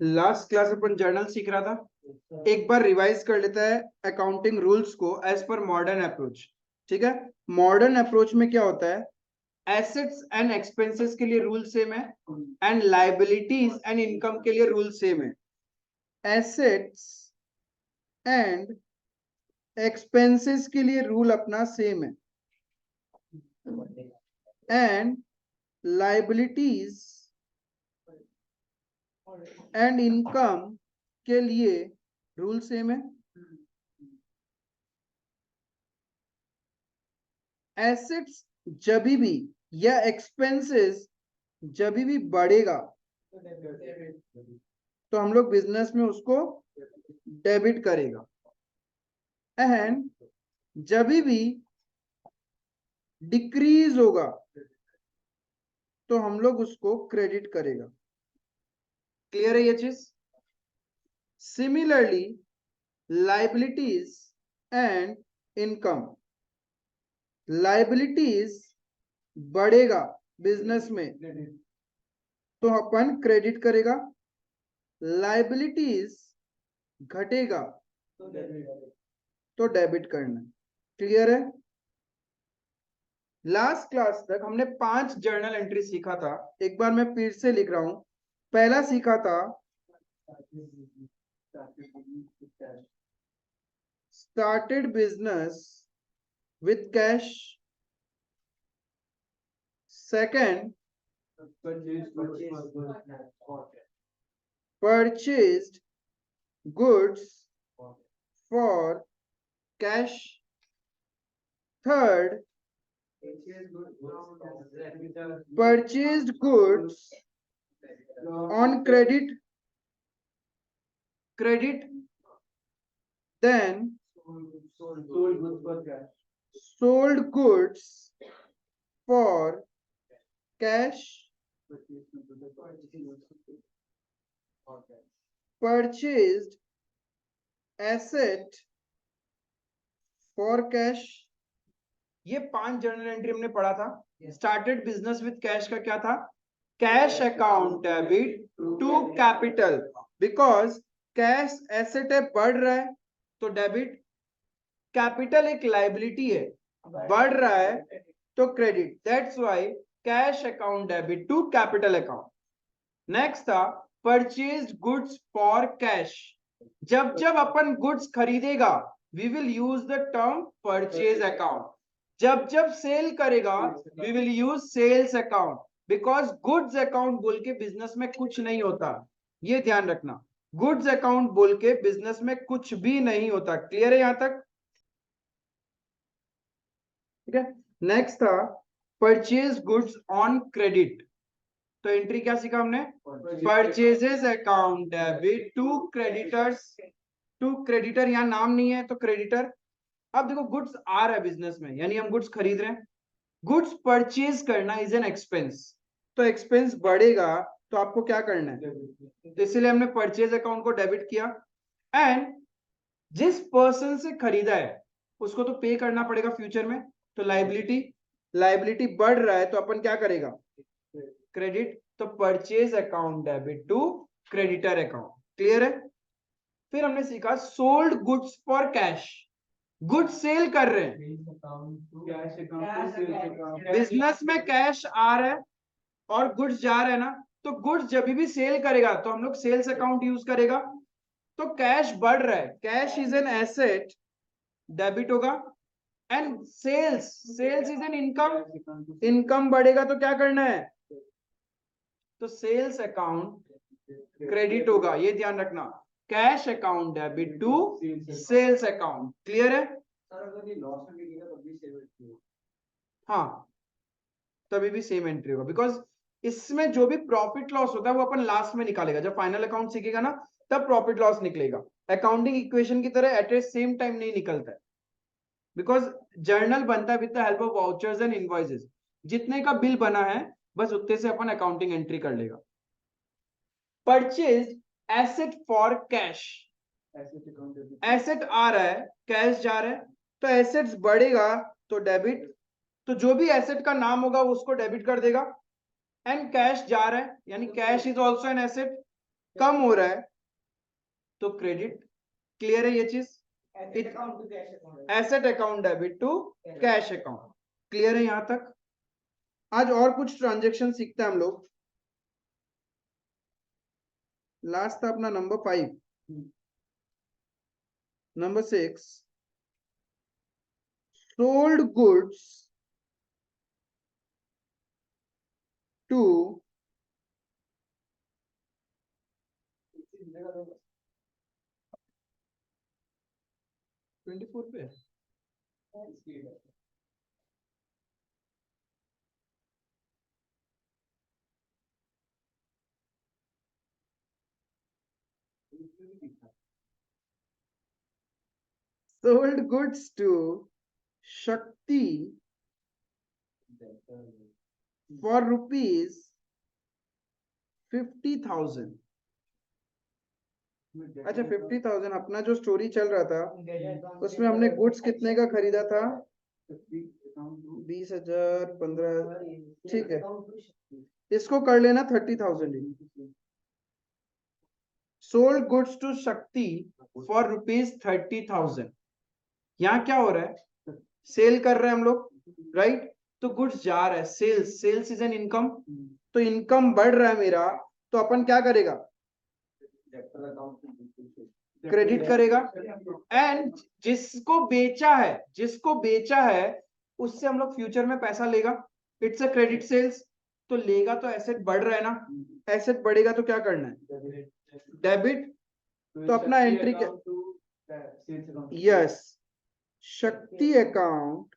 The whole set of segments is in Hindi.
लास्ट क्लास अपन जर्नल सीख रहा था, एक बार रिवाइज कर लेता है अकाउंटिंग रूल्स को एज पर मॉडर्न अप्रोच। ठीक है, मॉडर्न अप्रोच में क्या होता है, एसेट्स एंड एक्सपेंसेस के लिए रूल सेम है एंड लाइबिलिटीज एंड इनकम के लिए रूल सेम है। एसेट्स एंड एक्सपेंसेस के लिए रूल अपना सेम है एंड लाइबिलिटीज एंड इनकम के लिए रूल सेम है। एसेट्स जब भी या एक्सपेंसेस जब भी बढ़ेगा तो हम लोग बिजनेस में उसको डेबिट करेगा एंड जब भी डिक्रीज होगा तो हम लोग उसको क्रेडिट करेगा। क्लियर है ये चीज? Similarly liabilities and income, liabilities बढ़ेगा बिजनेस में तो अपन क्रेडिट करेगा, लाइबिलिटीज घटेगा तो डेबिट करना। क्लियर है? लास्ट क्लास तक हमने 5 जर्नल एंट्री सीखा था, एक बार मैं फिर से लिख रहा हूं। पहला सीखा था started business with cash, second purchased goods for cash, third purchased goods on credit, then sold goods for cash, purchased asset for cash। ये 5 जर्नल एंट्री हमने पढ़ा था। स्टार्टेड बिजनेस विद कैश का क्या था, cash account debit to capital, because cash asset है बढ़ रहा है तो डेबिट, कैपिटल एक लाइबिलिटी है बढ़ रहा है तो credit, that's why cash account debit to capital account. Next था परचेज्ड गुड्स फॉर कैश, जब जब अपन गुड्स खरीदेगा we will use the term purchase account, जब जब सेल करेगा we will use sales account, because goods account बोल के बिजनेस में कुछ नहीं होता, ये ध्यान रखना। गुड्स अकाउंट बोल के बिजनेस में कुछ भी नहीं होता। क्लियर है यहां तक? ठीक है। नेक्स्ट था परचेज गुड्स ऑन क्रेडिट, तो एंट्री क्या सीखा हमने, purchases account debit to creditors, to creditor, यहां नाम नहीं है तो क्रेडिटर। अब देखो गुड्स आ रहा है बिजनेस में यानी हम गुड्स खरीद रहे हैं, गुड्स परचेज करना इज एन एक्सपेंस, तो एक्सपेंस बढ़ेगा तो आपको क्या करना है, तो इसीलिए हमने परचेज अकाउंट को डेबिट किया एंड जिस पर्सन से खरीदा है उसको तो पे करना पड़ेगा फ्यूचर में, तो लाइबिलिटी, लाइबिलिटी बढ़ रहा है तो अपन क्या करेगा, क्रेडिट, तो purchase account debit to creditor account. Clear है? फिर हमने सीखा sold goods for cash, goods sale कर रहे हैं, बिजनेस में कैश आ रहा है और गुड्स जा रहा है ना, तो गुड्स जब भी सेल करेगा तो हम लोग सेल्स अकाउंट यूज करेगा, तो कैश बढ़ रहा है, cash is an asset, debit होगा and sales, sales is an income, income बढ़ेगा तो क्या करना है, तो सेल्स अकाउंट क्रेडिट होगा, ये ध्यान रखना, cash account debit to sales account. Clear है? हाँ, तभी भी सेम एंट्री होगा, बिकॉज इसमें जो भी प्रॉफिट लॉस होता है वो अपन लास्ट में निकालेगा, जब फाइनल अकाउंट सीखेगा ना तब प्रॉफिट लॉस निकलेगा, अकाउंटिंग इक्वेशन की तरह एट ए सेम टाइम नहीं निकलता है, बिकॉज जर्नल बनता है with the help of vouchers and invoices, जितने का बिल बना है बस उतने से अपन अकाउंटिंग एंट्री कर लेगा। Purchase asset for cash, asset आ रहा है कैश जा रहा है, तो एसेट्स बढ़ेगा तो डेबिट, तो जो भी एसेट का नाम होगा उसको डेबिट कर देगा एंड कैश जा रहा है यानी cash is also an asset, कम हो रहा है तो क्रेडिट। क्लियर है ये चीज? Asset account debit to cash account. Clear है यहां तक? आज और कुछ ट्रांजेक्शन सीखते हैं हम लोग। लास्ट था अपना number 5। Number 6, sold goods to 24 पे sold goods to Shakti for rupees 50,000। अच्छा 50,000 अपना जो स्टोरी चल रहा था उसमें हमने गुड्स कितने का खरीदा था? 20,000, 15। ठीक है, इसको कर लेना 30,000। सोल्ड गुड्स टू शक्ति फॉर रुपीज 30,000। यहाँ क्या हो रहा है? सेल कर रहे हैं हम लोग, राइट? तो गुड्स जा रहा है, sales, sales is an income. तो इनकम बढ़ रहा है मेरा, तो अपन क्या करेगा? क्रेडिट करेगा। एंड जिसको बेचा है उससे हम लोग फ्यूचर में पैसा लेगा। It's a credit sales. तो लेगा तो एसेट बढ़ रहा है ना, एसेट बढ़ेगा तो क्या करना है? डेबिट। तो अपना एंट्री क्या? यस, शक्ति अकाउंट।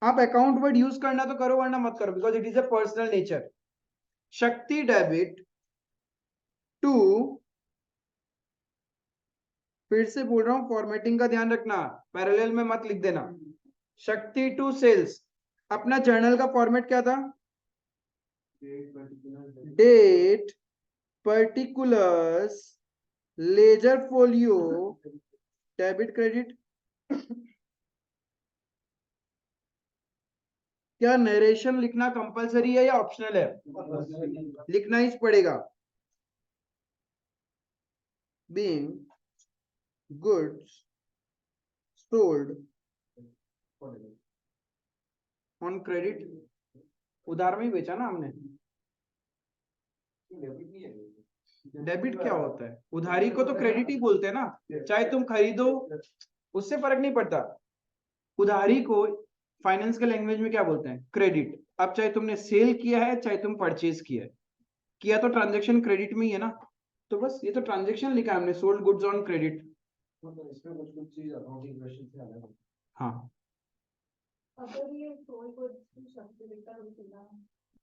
आप अकाउंट वर्ड यूज करना तो करो, वरना मत करो, because it is a personal nature. शक्ति डेबिट टू, फिर से बोल रहा हूं, फॉर्मेटिंग का ध्यान रखना, पैरेलल में मत लिख देना। Shakti to sales. अपना जर्नल का फॉर्मेट क्या था? Date, particulars, ledger folio, debit credit. क्या नरेशन लिखना कंपलसरी है या ऑप्शनल है? लिखना ही पड़ेगा। Being goods sold on credit. उधार में ही बेचा ना हमने। डेबिट क्या होता है? उधारी को तो क्रेडिट ही बोलते हैं ना, चाहे तुम खरीदो, उससे फर्क नहीं पड़ता। उधारी को फाइनेंस के लैंग्वेज में क्या बोलते हैं? क्रेडिट। अब चाहे तुमने सेल किया है, चाहे तुम परचेज किया तो ट्रांजेक्शन क्रेडिट में ही है ना। तो बस ये तो ट्रांजेक्शन लिखा है हमने, सोल्ड गुड्स ऑन क्रेडिट। इसमें कुछ कुछ चीज हाँ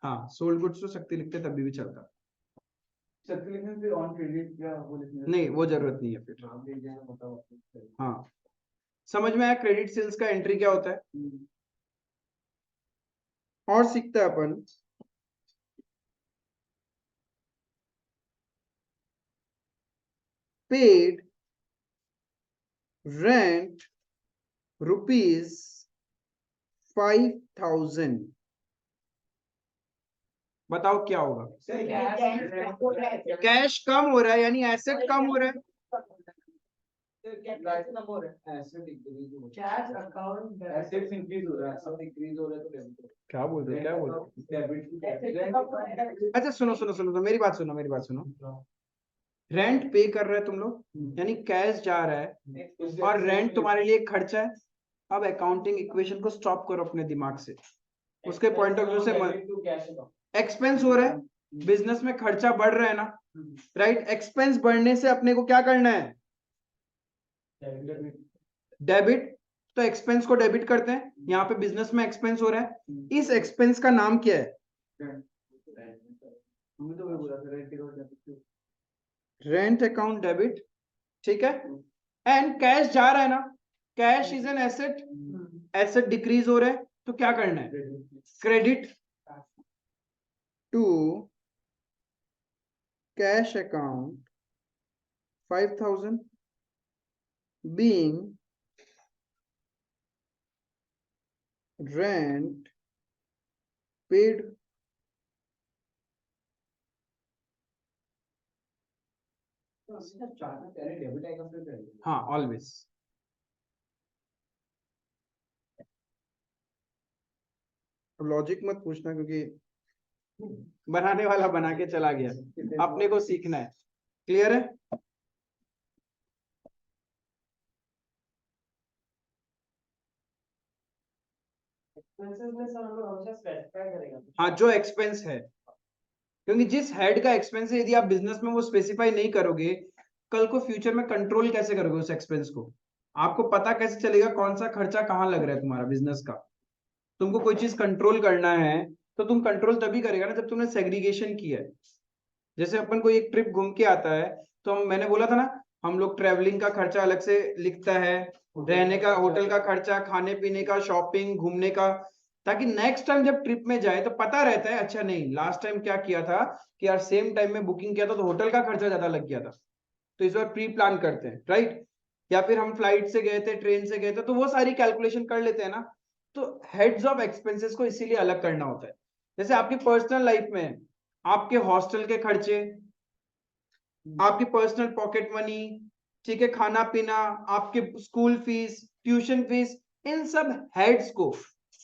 हाँ, सोल्ड गुड्स तो शक्ति लिखते तभी भी चलता। शक्ति लिखने फिर ऑन क्रेडिट या वो लिखने नहीं, वो जरूरत नहीं है फिर। हाँ, समझ में आया क्रेडिट सेल्स का एंट्री क्या होता है? और सीखते हैं अपन पेड रेंट रुपीज 5,000। बताओ क्या होगा? कैश कम हो रहा है, यानी एसेट कम हो रहा है। क्या बोल रहे अच्छा सुनो सुनो सुनो, तो मेरी बात सुनो, मेरी बात सुनो। रेंट पे कर रहे हैं तुम लोग, यानी कैश जा रहा है, और रेंट तुम्हारे लिए एक खर्चा है। अब अकाउंटिंग इक्वेशन को स्टॉप करो अपने दिमाग से, उसके पॉइंट ऑफ व्यू से। एक्सपेंस हो रहा है, बिजनेस में खर्चा बढ़ रहा है ना, राइट? एक्सपेंस बढ़ने से अपने को क्या करना है? डेबिट। तो एक्सपेंस को डेबिट करते हैं, यहाँ पे बिजनेस में एक्सपेंस हो रहा है, इस एक्सपेंस का नाम क्या है? Rent account debit. ठीक है। एंड कैश जा रहा है ना, cash is an asset, asset decrease हो रहा है, तो क्या करना है? Credit to cash account 5,000 being rent paid हाँ ऑलवेज। लॉजिक मत पूछना क्योंकि बनाने वाला बना के चला गया, अपने को सीखना है। क्लियर है? हाँ जो एक्सपेंस है, क्योंकि जिस हेड का एक्सपेंस है यदि आप बिजनेस में वो स्पेसिफाई नहीं करोगे, कल को फ्यूचर में कंट्रोल कैसे करोगे उस एक्सपेंस को? आपको पता कैसे चलेगा कौन सा खर्चा कहाँ लग रहा है तुम्हारा बिजनेस का? तुमको कोई चीज कंट्रोल करना है तो तुम कंट्रोल तभी करेगा ना जब तुमने सेग्रीगेशन किया है। जैसे अपन कोई एक ट्रिप घूम के आता है तो मैंने बोला था ना, हम लोग ट्रेवलिंग का खर्चा अलग से लिखता है, रहने का, होटल का खर्चा, खाने पीने का, शॉपिंग, घूमने का, ताकि नेक्स्ट टाइम जब ट्रिप में जाए तो पता रहता है अच्छा नहीं लास्ट टाइम क्या किया था कि यार सेम टाइम में बुकिंग किया था तो होटल का खर्चा ज्यादा लग गया था, तो इस बार प्री प्लान करते हैं, राइट? या फिर हम फ्लाइट से गए थे, ट्रेन से गए थे, तो वो सारी कैलकुलेशन कर लेते हैं ना। तो हेड्स ऑफ एक्सपेंसेस को इसीलिए अलग करना होता है। जैसे आपकी पर्सनल लाइफ में आपके हॉस्टल के खर्चे, आपकी पर्सनल पॉकेट मनी, ठीक है, खाना पीना, आपके स्कूल फीस, ट्यूशन फीस, इन सब हेड्स को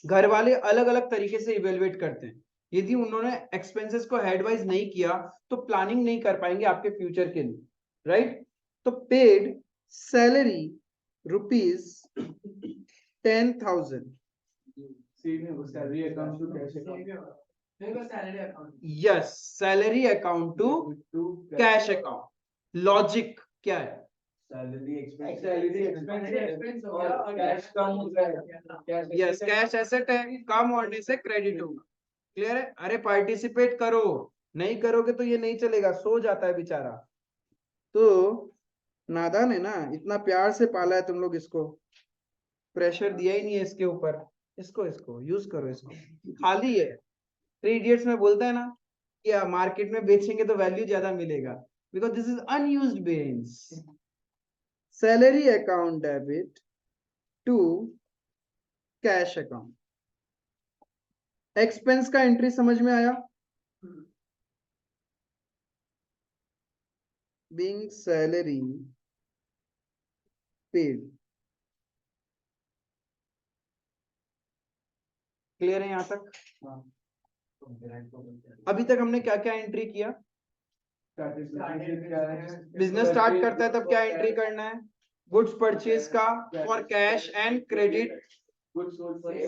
घर वाले अलग अलग तरीके से इवेलुएट करते हैं। यदि उन्होंने एक्सपेंसेस को हेड वाइज नहीं किया तो प्लानिंग नहीं कर पाएंगे आपके फ्यूचर के लिए, राइट? तो paid salary ₹10,000, yes, salary account to cash account. Logic क्या है? यस, कैश एसेट है, कम होने से क्रेडिट होगा। क्लियर है? अरे पार्टिसिपेट करो, नहीं करोगे तो ये नहीं चलेगा, सो जाता है बेचारा। तो नादान है ना, इतना प्यार से पाला है तुम लोग इसको, प्रेशर दिया ही नहीं है इसके ऊपर। इसको इसको यूज करो, इसको खाली है। थ्री इडियट्स में बोलता है ना कि मार्केट में बेचेंगे तो वैल्यू ज्यादा मिलेगा, because this is unused brains. Salary account debit to cash account. Expense का एंट्री समझ में आया? Being salary paid. क्लियर है यहां तक? अभी तक हमने क्या क्या एंट्री किया? बिजनेस स्टार्ट करता है तब क्या एंट्री करना है? गुड्स परचेज का for cash and credit,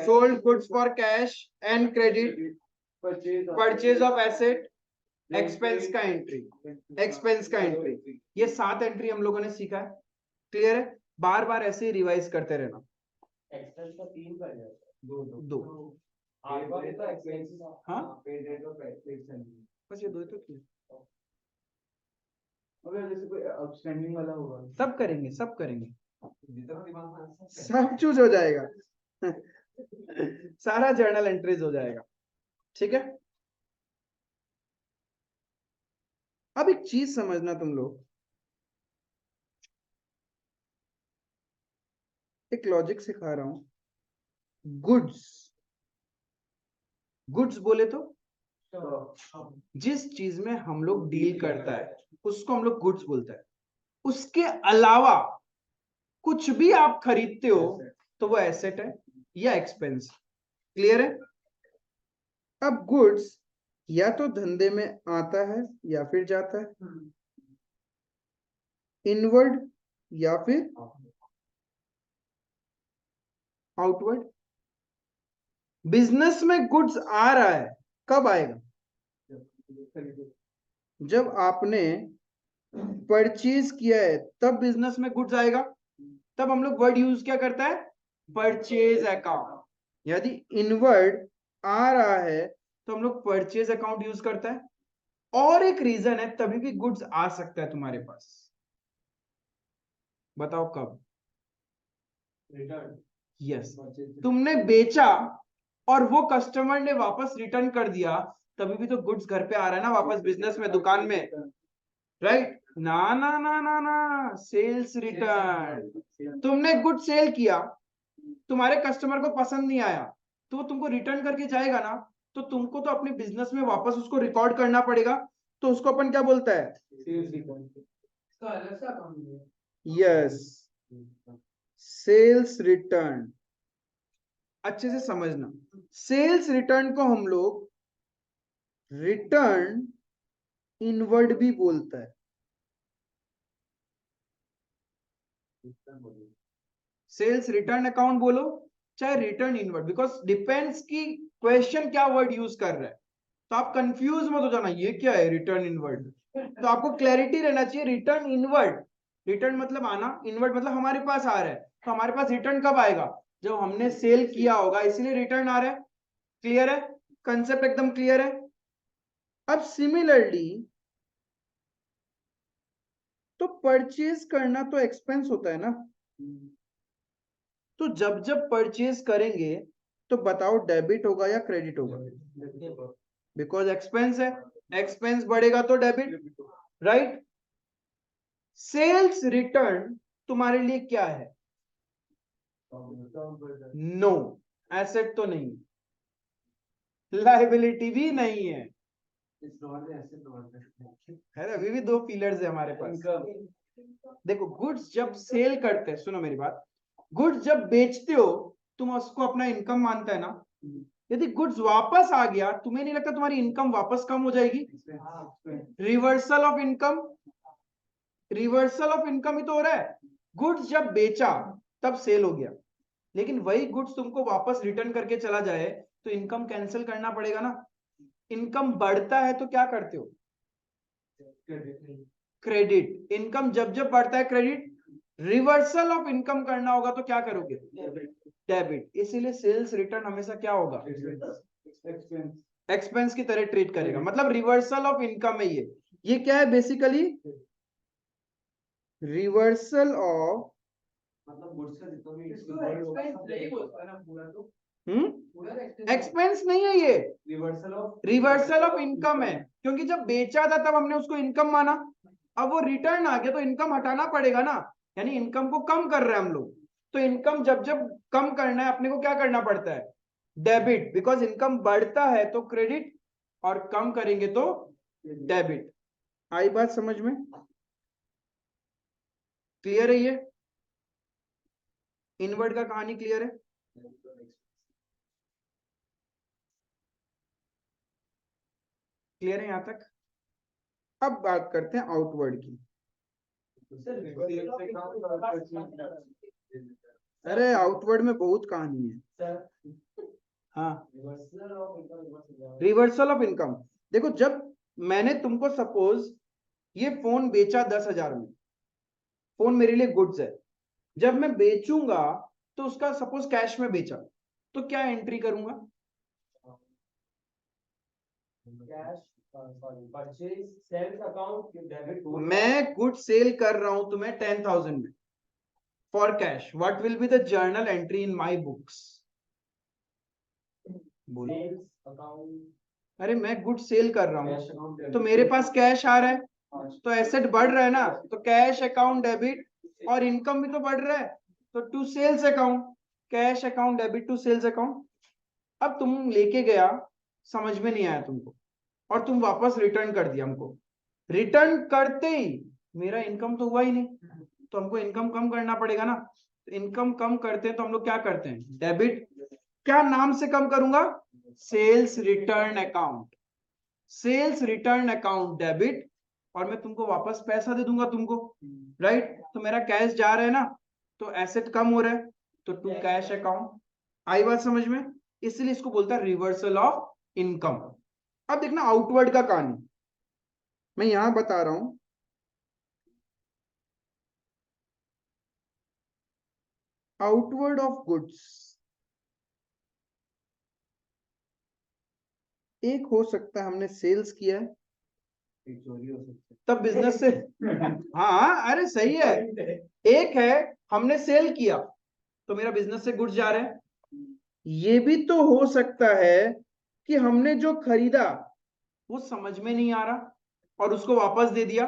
sold goods for cash and credit, purchase of asset, expense का एंट्री, एक्सपेंस का एंट्री। ये 7 एंट्री हम लोगों ने सीखा है। क्लियर है? बार बार ऐसे ही रिवाइज करते रहना। एक्सपेंस का 3 कर दो हाँ बस ये 2 तो किए। अगर जैसे कोई आउटस्टैंडिंग वाला होगा सब करेंगे, सब करेंगे, सब चूज हो जाएगा सारा जर्नल एंट्रीज हो जाएगा। ठीक है? अब एक चीज समझना तुम लोग, एक लॉजिक सिखा रहा हूं। गुड्स, गुड्स बोले तो जिस चीज में हम लोग डील करता है उसको हम लोग गुड्स बोलते हैं। उसके अलावा कुछ भी आप खरीदते हो तो वो एसेट है या एक्सपेंस। क्लियर है? अब गुड्स या तो धंधे में आता है या फिर जाता है, इनवर्ड या फिर आउटवर्ड। बिजनेस में गुड्स आ रहा है, कब आएगा? जब आपने परचेज किया है तब बिजनेस में गुड्स आएगा। तब हम लोग वर्ड यूज क्या करता है? Purchase account. यदि इनवर्ड आ रहा है तो हम लोग परचेज अकाउंट यूज करता है। और एक रीजन है तभी भी गुड्स आ सकता है तुम्हारे पास, बताओ कब? रिटर्न। यस, तुमने बेचा और वो कस्टमर ने वापस रिटर्न कर दिया, तभी भी तो गुड्स घर पे आ रहा है ना वापस बिजनेस में, दुकान में, राइट? ना ना ना ना ना, सेल्स रिटर्न। तुमने गुड सेल किया, तुम्हारे कस्टमर को पसंद नहीं आया तो वो तुमको रिटर्न करके जाएगा ना, तो तुमको तो अपने बिजनेस में वापस उसको रिकॉर्ड करना पड़ेगा। तो उसको अपन क्या बोलता है? Sales return. Yes, sales return. अच्छे से समझना, सेल्स रिटर्न को हम लोग रिटर्न इनवर्ड भी बोलता है। सेल्स रिटर्न अकाउंट बोलो चाहे रिटर्न इनवर्ड, बिकॉज डिपेंड्स की क्वेश्चन क्या वर्ड यूज कर रहा है। तो आप कंफ्यूज मत हो जाना ये क्या है रिटर्न इनवर्ड। तो आपको क्लैरिटी रहना चाहिए रिटर्न इनवर्ड, रिटर्न मतलब आना, इनवर्ड मतलब हमारे पास आ रहा है। तो हमारे पास रिटर्न कब आएगा, जब हमने सेल किया होगा, इसीलिए रिटर्न आ रहा है। क्लियर है, कंसेप्ट एकदम क्लियर है। अब सिमिलरली तो परचेज करना तो एक्सपेंस होता है ना, तो जब जब परचेज करेंगे तो बताओ डेबिट होगा या क्रेडिट होगा, बिकॉज एक्सपेंस है, एक्सपेंस बढ़ेगा तो डेबिट, राइट। सेल्स रिटर्न तुम्हारे लिए क्या है, नो, एसेट तो नहीं, लाइबिलिटी भी नहीं है, है ना, अभी भी दो पिलर्स है हमारे पास। देखो गुड्स जब सेल करते हैं, सुनो मेरी बात, गुड्स जब बेचते हो तुम उसको अपना इनकम मानता है ना, यदि गुड्स वापस आ गया तुम्हें नहीं लगता तुम्हारी इनकम वापस कम हो जाएगी, reversal of income, reversal of income ही तो हो रहा है। गुड्स जब बेचा तब सेल हो गया, लेकिन वही गुड्स तुमको वापस रिटर्न करके चला जाए तो इनकम कैंसिल करना पड़ेगा ना। इनकम बढ़ता है तो क्या करते हो, क्रेडिट। इनकम जब जब बढ़ता है क्रेडिट, रिवर्सल ऑफ इनकम करना होगा तो क्या करोगे, डेबिट। इसीलिए सेल्स रिटर्न हमेशा क्या होगा, एक्सपेंस की तरह ट्रीट करेगा, मतलब रिवर्सल ऑफ इनकम है ये क्या है बेसिकली, रिवर्सल ऑफ, एक्सपेंस नहीं है ये, रिवर्सल ऑफ इनकम है, क्योंकि जब बेचा था तब हमने उसको इनकम माना, अब वो रिटर्न आ गया तो इनकम हटाना पड़ेगा ना, यानी इनकम को कम कर रहे हैं हम लोग। तो इनकम जब जब कम करना है अपने को क्या करना पड़ता है, डेबिट, बिकॉज इनकम बढ़ता है तो क्रेडिट और कम करेंगे तो डेबिट। आई बात समझ में, क्लियर है ये, इनवर्ड का कहानी क्लियर है। क्लियर है यहां तक। अब बात करते हैं आउटवर्ड की। अरे आउटवर्ड में बहुत कहानी है। हाँ, रिवर्सल ऑफ इनकम, देखो जब मैंने तुमको सपोज ये फोन बेचा 10,000 में, फोन मेरे लिए गुड्स है, जब मैं बेचूंगा तो उसका सपोज कैश में बेचा तो क्या एंट्री करूंगा, मैं गुड सेल कर रहा हूं तुम्हें 10,000 में for cash, what will be the journal entry in my books, बोलो। अरे मैं गुड सेल कर रहा हूँ तो मेरे पास कैश आ रहा है तो एसेट बढ़ रहा है ना, तो कैश अकाउंट डेबिट, और इनकम भी तो बढ़ रहा है तो to sales account, cash account debit to sales account. अब तुम लेके गया, समझ में नहीं आया तुमको, और तुम वापस रिटर्न कर दिया हमको, रिटर्न करते ही मेरा इनकम तो हुआ ही नहीं, तो हमको इनकम कम करना पड़ेगा ना। तो इनकम कम करते हैं तो हम लोग क्या करते हैं, डेबिट, क्या नाम से कम करूंगा, sales return account, sales return account debit, और मैं तुमको वापस पैसा दे दूंगा तुमको, राइट। तो मेरा कैश जा रहा है ना, तो एसेट कम हो रहा है, तो टू कैश अकाउंट। आई बात समझ में, इसलिए इसको बोलता है रिवर्सल ऑफ इनकम। अब देखना आउटवर्ड का कहानी मैं यहां बता रहा हूं, आउटवर्ड ऑफ गुड्स एक हो सकता है हमने सेल्स किया है, तब बिजनेस से हाँ अरे सही है, एक है हमने सेल किया तो मेरा बिजनेस से गुड्स जा रहे हैं, ये भी तो हो सकता है कि हमने जो खरीदा वो समझ में नहीं आ रहा और उसको वापस दे दिया,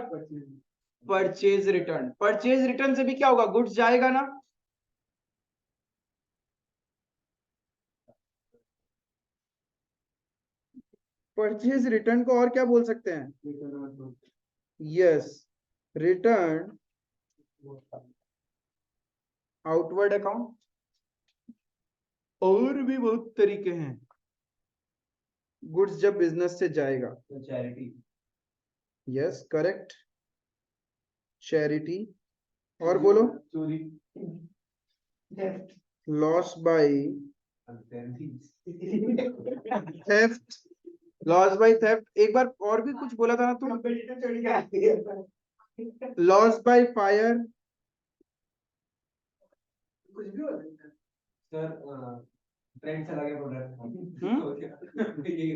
परचेज रिटर्न, परचेज रिटर्न से भी क्या होगा, गुड्स जाएगा ना। परचेज रिटर्न को और क्या बोल सकते हैं, यस, रिटर्न आउटवर्ड अकाउंट, और भी बहुत तरीके हैं। गुड्स जब बिजनेस से जाएगा, चैरिटी, यस करेक्ट, चैरिटी, और बोलो, चोरी, loss by theft, loss by theft. एक बार और भी कुछ बोला था ना तुम, लॉस बाय फायर, कुछ भी हो सर, ट्रेंड चला गया प्रोडक्ट।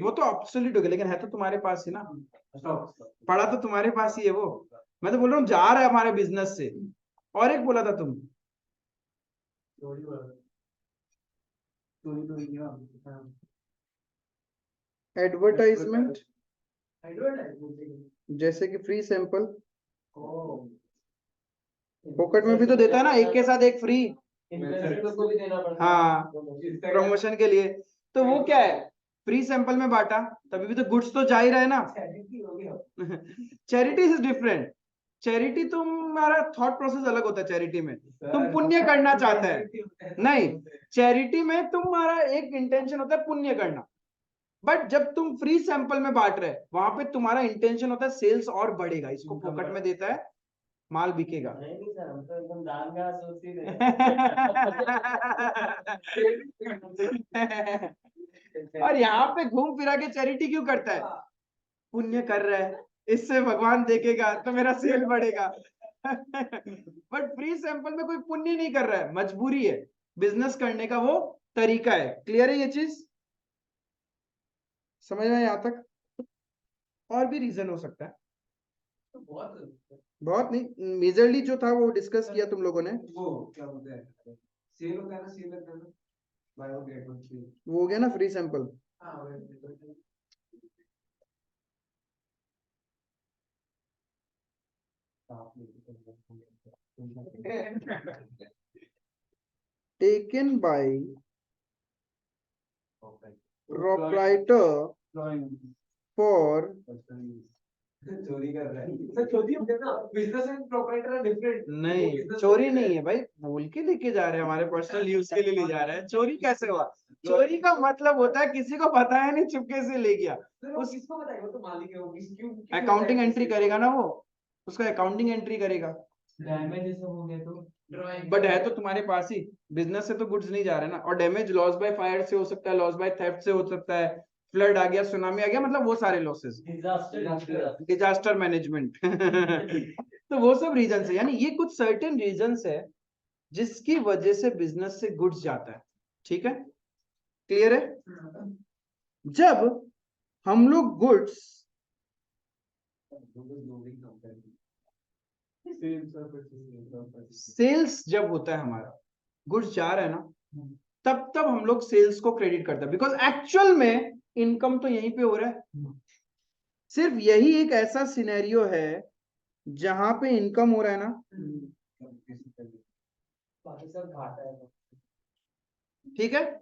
वो तो ऑब्सोल्यूट हो गया, लेकिन है तो तुम्हारे पास ही ना, पढ़ा तो तुम्हारे पास ही है वो। मैं तो बोल रहा हूँ जा रहा है हमारे बिजनेस से। और एक बोला था तुम, एडवर्टाइजमेंट, जैसे कि फ्री सैंपल, पॉकेट में भी तो देता है ना, एक के साथ एक फ्री। हाँ, प्रमोशन के लिए। तो वो क्या है, फ्री सैंपल में बांटा, तभी भी तो गुड्स तो जा ही रहा है ना। Charity is different. चैरिटी तुम्हारा थॉट प्रोसेस अलग होता है। चैरिटी में तुम पुण्य करना चाहते हैं, नहीं, चैरिटी में तुम्हारा एक इंटेंशन होता है पुण्य करना। बट जब तुम फ्री सैंपल में बांट रहे, वहां पे तुम्हारा इंटेंशन होता है सेल्स और बढ़ेगा, इसको फोकट में देता है, माल बिकेगा। नहीं सर, हम तो एकदम दान का सोचते थे। और यहाँ पे घूम फिरा के चैरिटी क्यों करता है, पुण्य कर रहा है, इससे भगवान देखेगा तो मेरा सेल बढ़ेगा। बट फ्री सैंपल में कोई पुण्य नहीं कर रहा है, मजबूरी है, बिजनेस करने का वो तरीका है। क्लियर है ये चीज, समझ में यहाँ तक? और भी रीजन हो सकता है, बहुत नहीं, मेजरली जो था वो डिस्कस किया तुम लोगों ने। वो क्या बोलते हैं, सेल होता है ना, सेल होता है ना, buy one get one free. वो हो गया ना free sample. Taken by proprietor for, चोरी कर रहा है, चोरी business and proprietor are different. नहीं चोरी नहीं है भाई, बोल के लेके जा रहे हैं, हमारे पर्सनल यूज के लिए ले जा रहे हैं। चोरी कैसे हुआ? चोरी का मतलब होता है किसी को बताया नहीं, चुपके से ले गया। उस किसको बताएगा, वो तो मालिक है, वो क्यों अकाउंटिंग एंट्री करेगा ना वो, उसका अकाउंटिंग एंट्री करेगा। डैमेज सब हो गया तो बट है तो तुम्हारे पास ही, बिजनेस से तो गुड्स नहीं जा रहे ना। और डैमेज लॉस बाय फायर से हो सकता है, लॉस बाय थेफ्ट से हो सकता है, फ्लड आ गया, सुनामी आ गया, मतलब वो सारे लॉसेस, डिजास्टर मैनेजमेंट। तो वो सब रीजन है, यानी ये कुछ सर्टेन रीजन है जिसकी वजह से बिजनेस से गुड्स जाता है। ठीक है, क्लियर है? जब हम लोग गुड्स, सेल्स जब होता है हमारा, गुड्स जा रहा है ना, तब तब हम लोग सेल्स को क्रेडिट करते हैं, बिकॉज एक्चुअल में इनकम तो यहीं पे हो रहा है। सिर्फ यही एक ऐसा सिनेरियो है जहां पे इनकम हो रहा है ना, ठीक है।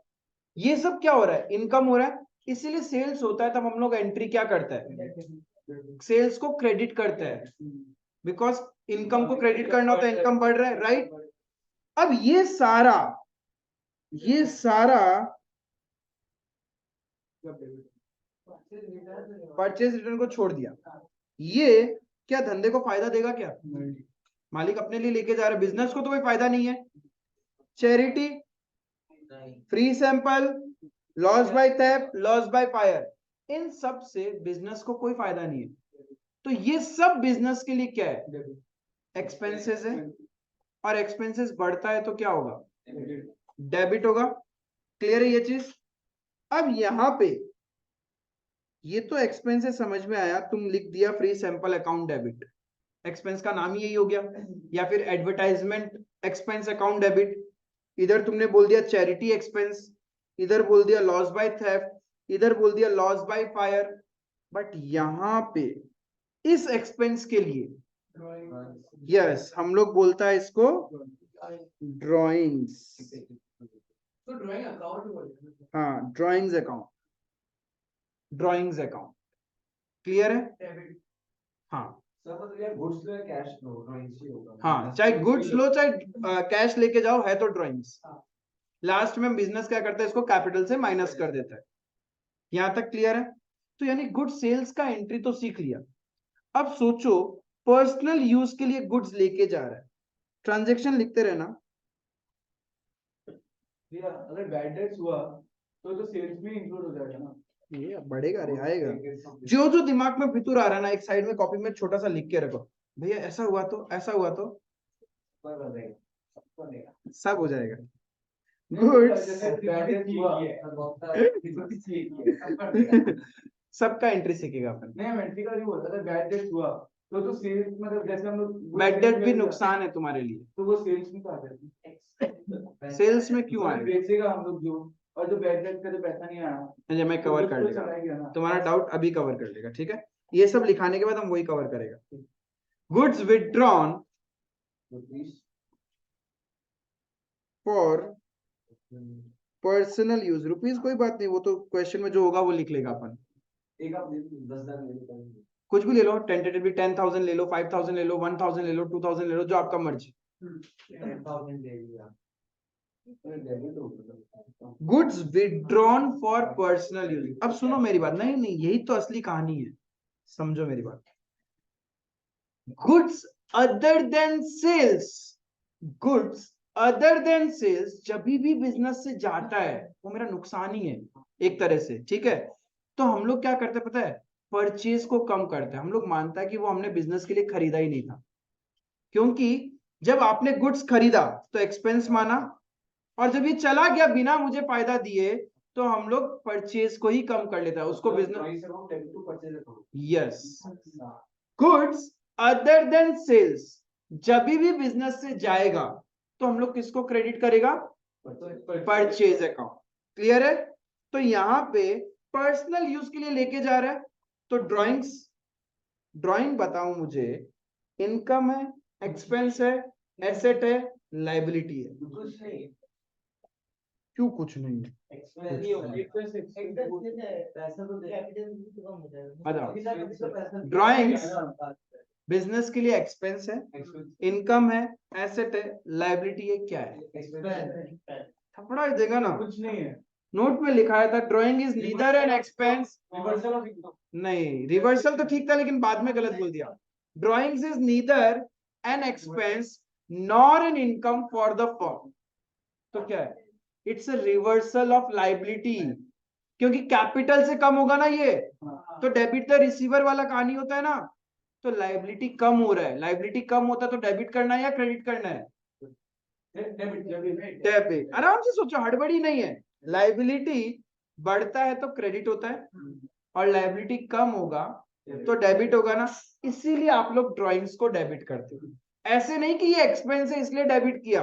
ये सब क्या हो रहा है, इनकम हो रहा है, इसीलिए सेल्स होता है। तब हम लोग एंट्री क्या करते हैं, सेल्स को क्रेडिट करते हैं, बिकॉज इनकम को क्रेडिट करना होता है, इनकम बढ़ रहा है, राइट। अब ये सारा परचेज रिटर्न को छोड़ दिया, ये क्या धंधे को फायदा देगा क्या? मालिक अपने लिए लेके जा रहा है, बिजनेस को तो कोई फायदा नहीं है। Charity, free sample, loss by theft, loss by fire, इन सब से बिजनेस को कोई फायदा नहीं है। तो ये सब बिजनेस के लिए क्या है, एक्सपेंसेस है। और एक्सपेंसेस बढ़ता है तो क्या होगा, डेबिट होगा। क्लियर है ये चीज? अब यहां पे ये तो एक्सपेंसेस समझ में आया, तुम लिख दिया free sample account debit, expense का नाम ही यही हो गया। या फिर एडवर्टाइजमेंट एक्सपेंस अकाउंट डेबिट, इधर तुमने बोल दिया चैरिटी एक्सपेंस, इधर बोल दिया लॉस बाय थेफ्ट, इधर बोल दिया लॉस बाय फायर। बट यहां पे इस एक्सपेंस के लिए यस हम लोग बोलता है इसको ड्रॉइंग्स। तो ड्राइंग अकाउंट, हाँ, drawings account, drawings account. Clear है? हाँ, सर मतलब यार गुड्स लो या कैश लो ड्राइंग्स ही होगा। हाँ, चाहे गुड्स लो चाहे कैश लेके जाओ, है तो ड्राइंग्स। लास्ट में बिजनेस क्या करता है, इसको कैपिटल से माइनस कर देता है। यहां तक क्लियर है? तो यानी गुड सेल्स का एंट्री तो सीख लिया। अब सोचो पर्सनल यूज के लिए गुड्स लेके जा रहा है, ट्रांजेक्शन लिखते रहना। भैया अगर बैड डेट्स हुआ तो सेल्स में इंक्लूड हो जाएगा ना। ये अब बढ़ेगा रे, आएगा। जो जो दिमाग में फितूर आ रहा है ना, एक साइड में कॉपी में छोटा सा लिख के रखो। भैया ऐसा हुआ तो, ऐसा हुआ तो, सब हो जाएगा। गुड्स सबका एंट्री सीखेगा अपन। नहीं एंट्री का नहीं बोलता था, बैड डेट्स हुआ तो सेल्स मतलब जैसे हम लोग बैड डेट भी नुकसान है तुम्हारे लिए, तो वो सेल्स में तो आ जाती है। सेल्स में क्यों आएगा? बेचेगा हम लोग जो, और जो बैड डेट का जो पैसा नहीं आया अच्छा, मैं कवर कर चला गया लेगा ना। तुम्हारा डाउट, अभी कवर कर लेगा, ठीक है। ये सब लिखाने के बाद हम वही कवर करेगा। Goods withdrawn for personal use, rupees कोई बात नहीं, वो तो क्वेश्चन में जो होगा वो लिख लेगा अपन। एक आप 10,000 ले लो, कुछ भी ले लो, टेंटेटिवली 10,000 ले लो, 5,000 ले लो, 1,000 ले लो, 2,000 ले लो, जो आपका मर्जी। 10,000 ले लिया। Goods withdrawn for personal use. अब सुनो मेरी बात, नहीं नहीं, यही तो असली कहानी है, समझो मेरी बात। Goods other than sales, goods other than sales जब भी बिजनेस से जाता है वो मेरा नुकसान ही है एक तरह से, ठीक है। तो हम लोग क्या करते हैं पता है, परचेज को कम करते हैं। हम लोग मानता है कि वो हमने बिजनेस के लिए खरीदा ही नहीं था, क्योंकि जब आपने गुड्स खरीदा तो एक्सपेंस माना, और जब ये चला गया बिना मुझे फायदा दिए तो हम लोग परचेज को ही कम कर लेता है, उसको business. Yes, goods other than sales जब भी बिजनेस से जाएगा तो हम लोग किसको क्रेडिट करेगा, परचेज अकाउंट। क्लियर है? तो यहां पे पर्सनल यूज के लिए लेके जा रहा है, तो ड्राइंग्स, ड्राइंग बताऊं मुझे, इनकम है, एक्सपेंस है, एसेट है, लाइबिलिटी है। क्यों कुछ नहीं है? ड्राइंग्स बिजनेस के लिए एक्सपेंस है, इनकम है, एसेट है, लाइबिलिटी है, क्या है? थपड़ा ही देगा ना, कुछ नहीं है। नोट में लिखा था drawing is neither an expense. नहीं, रिवर्सल तो ठीक था लेकिन बाद में गलत बोल दिया। Drawings is neither an expense nor an income for the firm. तो क्या है? It's a reversal of liability, क्योंकि कैपिटल से कम होगा ना ये, तो डेबिट द रिसीवर वाला कहानी होता है ना। तो लाइबिलिटी कम हो रहा है, लाइबिलिटी कम होता है तो डेबिट करना है या क्रेडिट करना है? डेबिट। आराम से सोचो, हड़बड़ी नहीं है। लाइबिलिटी बढ़ता है तो क्रेडिट होता है, और लाइबिलिटी कम होगा तो डेबिट होगा ना। इसीलिए आप लोग ड्राइंग्स को डेबिट करते हो, ऐसे नहीं कि ये एक्सपेंस है इसलिए डेबिट किया।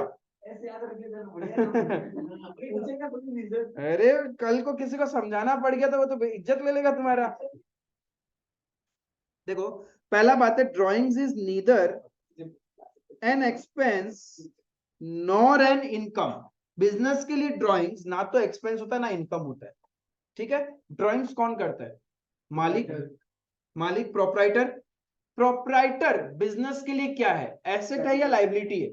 अरे कल को किसी को समझाना पड़ गया तो वो तो इज्जत ले लेगा तुम्हारा। देखो, पहला बात है, drawings is neither an expense nor an income. Business के लिए ड्राइंग्स ना तो एक्सपेंस होता है ना इनकम होता है, ठीक है। ड्राइंग्स कौन करता है? मालिक, मालिक प्रोप्राइटर। प्रोप्राइटर बिजनेस के लिए क्या है, एसेट है या लाइबिलिटी है?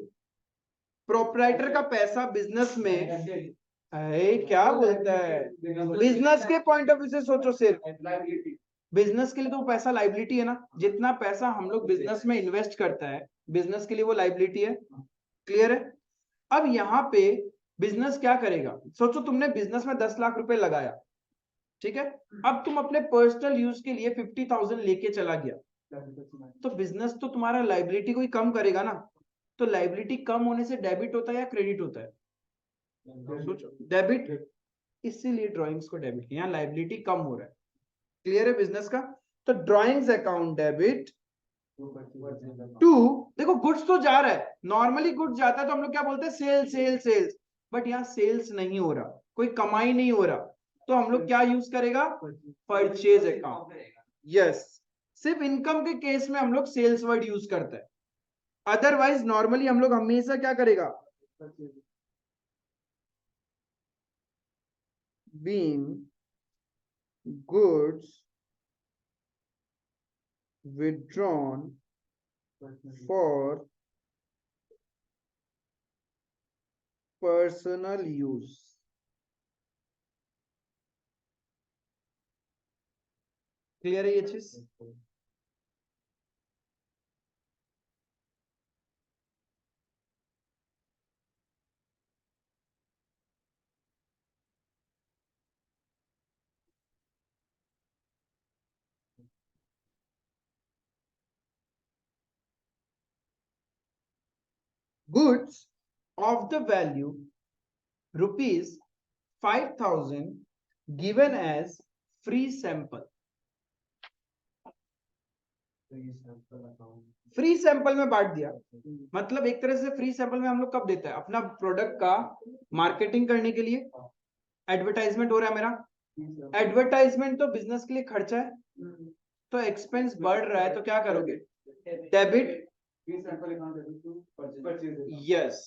प्रोप्राइटर का पैसा बिजनेस में, अरे क्या बोलता है, बिजनेस के पॉइंट ऑफ व्यू से सोचो, सिर्फ बिजनेस के लिए तो पैसा लाइबिलिटी है ना। जितना पैसा हम लोग बिजनेस में इन्वेस्ट करता है बिजनेस के लिए वो लाइबिलिटी है। क्लियर है? अब यहाँ पे बिजनेस क्या करेगा, सोचो तुमने बिजनेस में 10 लाख रुपए लगाया, ठीक है। अब तुम अपने पर्सनल यूज के लिए 50,000 लेके चला गया, तो बिजनेस तो तुम्हारा लाइबिलिटी को ही कम करेगा ना। तो लाइबिलिटी कम होने से डेबिट होता है या क्रेडिट होता है? सोचो, डेबिट। इसीलिए ड्राइंग्स को डेबिट किया, लाइबिलिटी कम हो रहा है। क्लियर है बिजनेस का? तो ड्राइंग्स अकाउंट डेबिट टू, देखो गुड्स तो जा रहा है, नॉर्मली गुड्स जाता है तो हम लोग क्या बोलते हैं, सेल सेल सेल्स। बट यहाँ सेल्स नहीं हो रहा, कोई कमाई नहीं हो रहा, तो हम लोग क्या यूज करेगा, परचेज अकाउंट। यस, सिर्फ इनकम के केस में हम लोग सेल्स वर्ड यूज करते हैं, अदरवाइज नॉर्मली हम लोग हमेशा क्या करेगा, being goods withdrawn for personal use. Clear है ये चीज? Goods of the value rupees 5,000 given as free sample. Free sample में बांट दिया, मतलब एक तरह से फ्री सैंपल में हम लोग कब देते हैं? अपना प्रोडक्ट का मार्केटिंग करने के लिए। एडवर्टाइजमेंट हो रहा है मेरा, एडवर्टाइजमेंट तो बिजनेस के लिए खर्चा है, तो एक्सपेंस बढ़ रहा है, तो क्या करोगे? डेबिट। यस,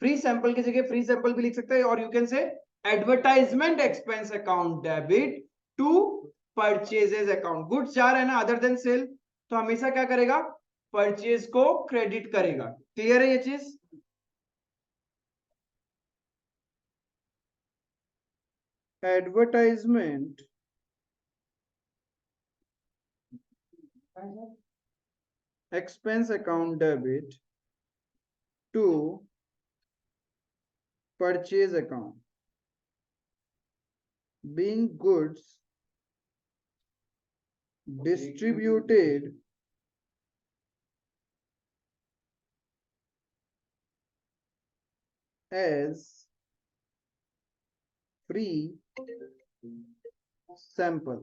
फ्री सैंपल की जगह फ्री सैंपल भी लिख सकते हैं, और you can say advertisement expense account debit to purchases account. Goods जा रहा है ना अदर देन सेल, तो हमेशा क्या करेगा? परचेज को क्रेडिट करेगा। क्लियर है ये चीज? Advertisement expense account debit to purchase account, being goods distributed as free sample.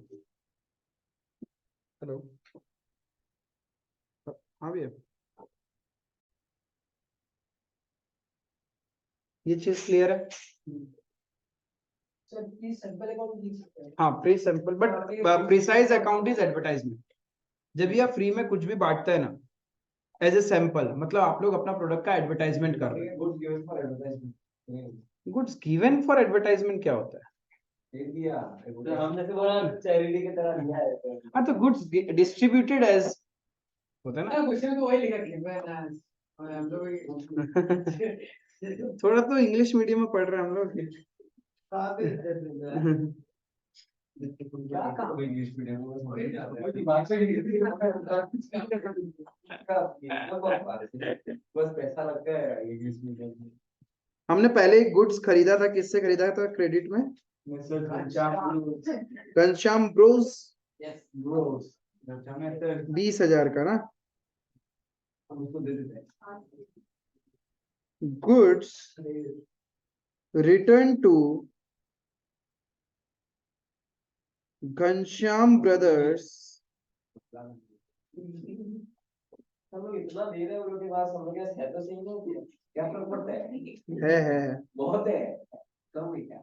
Hello, हाँ भैया, ये चीज क्लियर है? सर प्लीज सैंपल अकाउंट लिख सकते हैं। हाँ, pre sample, but precise account is advertisement. जब ये फ्री में कुछ भी बांटता है ना एज ए सैंपल, मतलब आप लोग अपना प्रोडक्ट का एडवर्टाइजमेंट कर रहे हैं। गुड्स गिवन फॉर एडवर्टाइजमेंट क्या होता है? हमने तो बोला चैरिटी की तरह लिया है। हाँ, तो गुड्स डिस्ट्रीब्यूटेड एज होता है ना। क्वेश्चन तो वही लिखा है और हम लोग थोड़ा तो इंग्लिश मीडियम में पढ़ रहे हैं हम लोग। क्या काम इंग्लिश मीडियम बस पैसा लगता है इंग्लिश मीडियम में। हमने पहले एक गुड्स खरीदा था, किससे खरीदा था क्रेडिट में? घनश्याम ब्रोस, 20,000 का ना। Goods return to Ghanshyam brothers, हम लोग इतना दे रहे हैं उनके पास, हम लोग है तो सही नहीं, क्या फर्क पड़ता है बहुत है, कम है क्या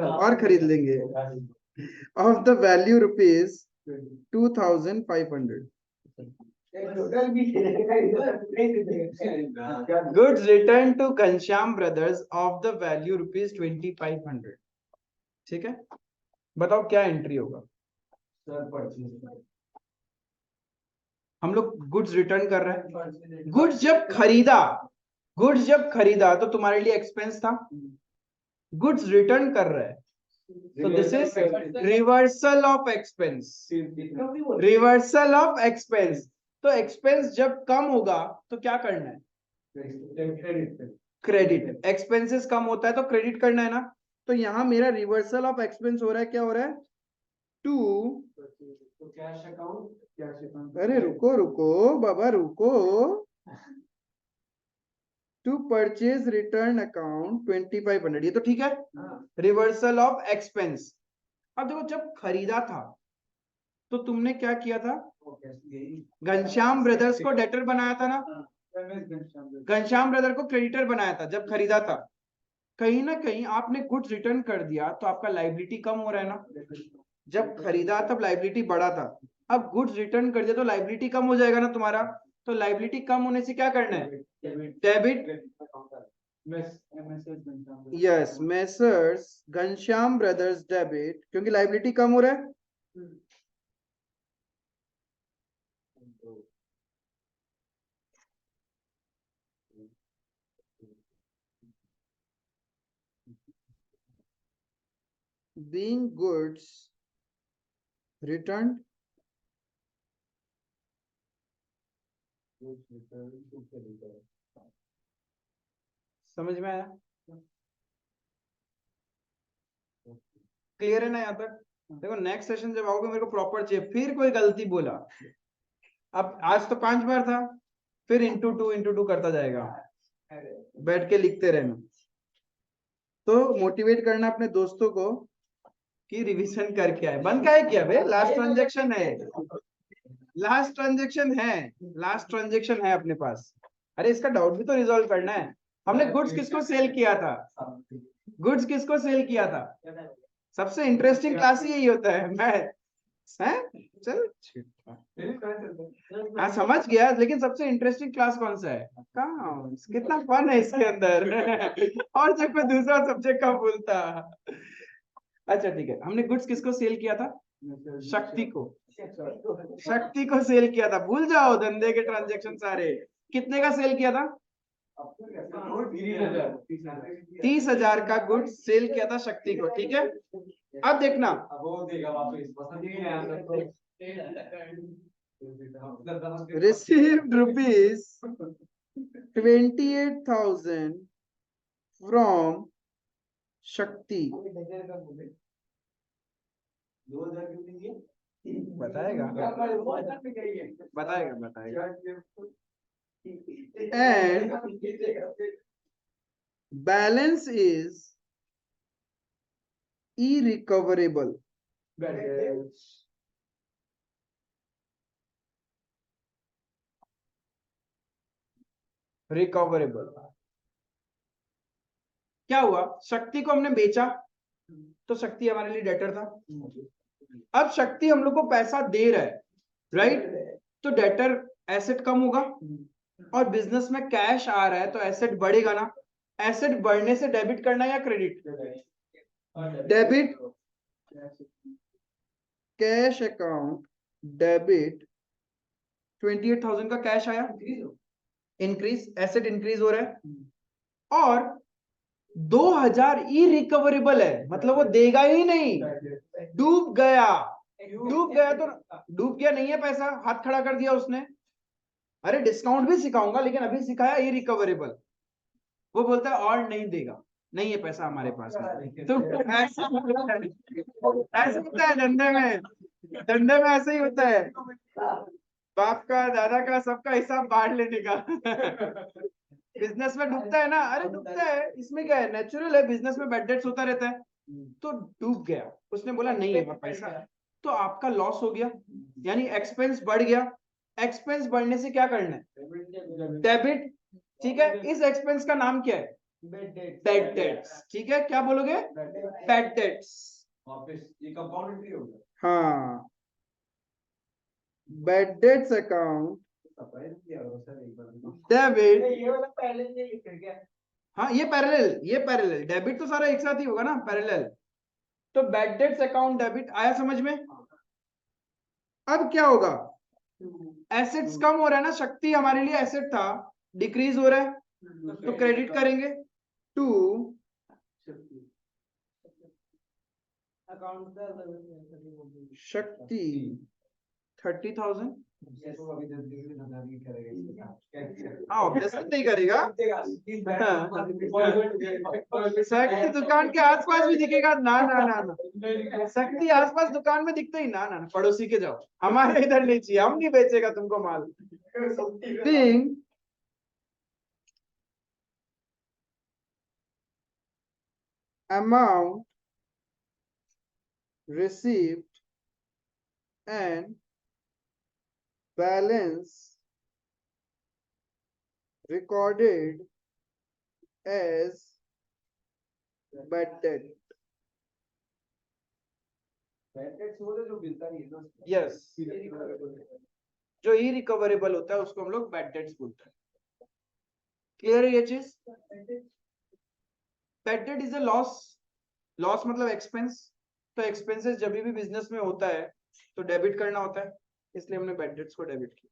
और खरीद लेंगे। Of the value rupees 2,500, goods return to Ghanshyam brothers of the value rupees 2,500। ठीक है, बताओ क्या एंट्री होगा? हम लोग गुड्स रिटर्न कर रहे हैं। गुड्स जब खरीदा तो तुम्हारे लिए एक्सपेंस था, गुड्स रिटर्न कर रहे हैं, तो this is reversal of expense. Reversal of expense, तो एक्सपेंस जब कम होगा तो क्या करना है? क्रेडिट। एक्सपेंसेस कम होता है तो क्रेडिट करना है ना। तो यहां मेरा रिवर्सल ऑफ एक्सपेंस हो रहा है, क्या हो रहा है? टू कैश अकाउंट, अरे रुको रुको बाबा रुको, टू परचेज रिटर्न अकाउंट 2,500, ये तो ठीक है। Reversal of expense. अब देखो, जब खरीदा था तो तुमने क्या किया था? घनश्याम ब्रदर्स को डेटर बनाया था ना, घनश्याम ब्रदर को क्रेडिटर बनाया था जब खरीदा था। कहीं ना कहीं आपने गुड्स रिटर्न कर दिया तो आपका लाइबिलिटी कम हो रहा है ना। जब खरीदा तब लाइबिलिटी बढ़ा था, अब गुड्स रिटर्न कर दिया तो लाइबिलिटी कम हो जाएगा ना तुम्हारा। तो लाइबिलिटी कम होने से क्या करना है? Debit. Yes, messrs Ghanshyam brothers debit, क्योंकि लाइबिलिटी कम हो रहा है। being goods returned, समझ में आया? क्लियर है ना यहाँ तक? देखो नेक्स्ट सेशन जब आओगे मेरे को प्रॉपर चाहिए, फिर कोई गलती बोला, अब आज तो 5 बार था, फिर इंटू टू करता जाएगा, बैठ के लिखते रहना। तो मोटिवेट करना अपने दोस्तों को कि रिवीजन करके आए। बंद का है क्या भाई? लास्ट ट्रांजेक्शन है, लास्ट ट्रांजेक्शन है, लास्ट ट्रांजेक्शन है अपने पास। अरे इसका डाउट भी तो रिजॉल्व करना है। हमने गुड्स किसको सेल किया था? गुड्स किसको सेल किया था? सबसे इंटरेस्टिंग क्लास यही होता है, मैथ्स है। चल हाँ समझ गया, लेकिन सबसे इंटरेस्टिंग क्लास कौन सा है? अकाउंट्स। कितना फन है इसके अंदर और जब मैं दूसरा सब्जेक्ट का बोलता। अच्छा ठीक है, हमने गुड्स किसको सेल किया था? शक्ति को, शक्ति को सेल किया था। भूल जाओ धंधे के ट्रांजेक्शन सारे। कितने का सेल किया था? 30,000 का गुड्स सेल किया था शक्ति को, ठीक है। अब देखना, रिसीव्ड रुपीज 28,000 फ्रॉम शक्ति। बताएगा बताएगा बताएगा। And balance is irrecoverable. Recoverable. क्या हुआ? शक्ति को हमने बेचा तो शक्ति हमारे लिए डेटर था। अब शक्ति हम लोग को पैसा दे रहा है, राइट? तो डेटर एसेट कम होगा और बिजनेस में कैश आ रहा है तो एसेट बढ़ेगा ना। एसेट बढ़ने से डेबिट करना या credit? Debit. Cash account debit 28,000 का कैश आया, इंक्रीज, एसेट इंक्रीज हो रहा है। और 2,000 इरिकवरेबल है, मतलब वो देगा ही नहीं, डूब गया। डूब गया तो डूब गया नहीं है पैसा, हाथ खड़ा कर दिया उसने। अरे डिस्काउंट भी सिखाऊंगा, लेकिन अभी सिखाया इरिकवरेबल। वो बोलता है और नहीं देगा, नहीं है पैसा हमारे पास में। तो ऐसा होता है धंधे में, धंधे में ऐसे ही होता है। बाप का, दादा का, सबका हिसाब बांट लेने का बिजनेस में डूबता है ना, अरे डूबता है, इसमें क्या है, नेचुरल है, बिजनेस में बैड डेट्स होता रहता है। तो डूब गया, उसने बोला नहीं है पैसा, तो आपका लॉस हो गया, यानी एक्सपेंस बढ़ गया। एक्सपेंस बढ़ने से क्या करना है? डेबिट, ठीक है। इस एक्सपेंस का नाम क्या है? बैड डेट्स, ठीक है। क्या बोलोगे? Bad debts. हाँ, बैड डेट्स अकाउंट डेबिट। हाँ ये पैरेलल, ये पैरेलल, डेबिट तो सारा एक साथ ही होगा ना, पैरेलल। तो बैड डेट्स अकाउंट डेबिट आया समझ में? अब क्या होगा? एसेट्स कम हो रहा है ना, शक्ति हमारे लिए एसेट था, डिक्रीज हो रहा है, तो क्रेडिट करेंगे टू शक्ति 30,000। हाँ ऑब्वियसली नहीं करेगा। शक्ति दुकान के आसपास भी दिखेगा ना, ना ना ना, शक्ति आसपास दुकान में दिखते ही ना, ना पड़ोसी के जाओ, हमारे इधर नहीं चाहिए, हम नहीं बेचेगा तुमको माल। Thing amount received and balance recorded as bad debt. Yes, जो इरिकवरेबल होता है उसको हम लोग बैड डेट्स बोलते हैं। क्लियर है ये चीज? Bad debt is a loss. Loss मतलब एक्सपेंस। तो एक्सपेंसेस जब भी बिजनेस में होता है तो डेबिट करना होता है, इसलिए हमने बैड डेट्स को डेबिट किया।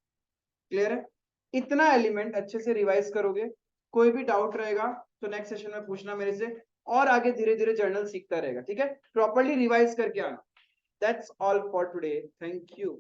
क्लियर है? इतना एलिमेंट अच्छे से रिवाइज करोगे, कोई भी डाउट रहेगा तो नेक्स्ट सेशन में पूछना मेरे से, और आगे धीरे धीरे जर्नल सीखता रहेगा, ठीक है? प्रॉपर्ली रिवाइज करके आना। That's all for today, thank you.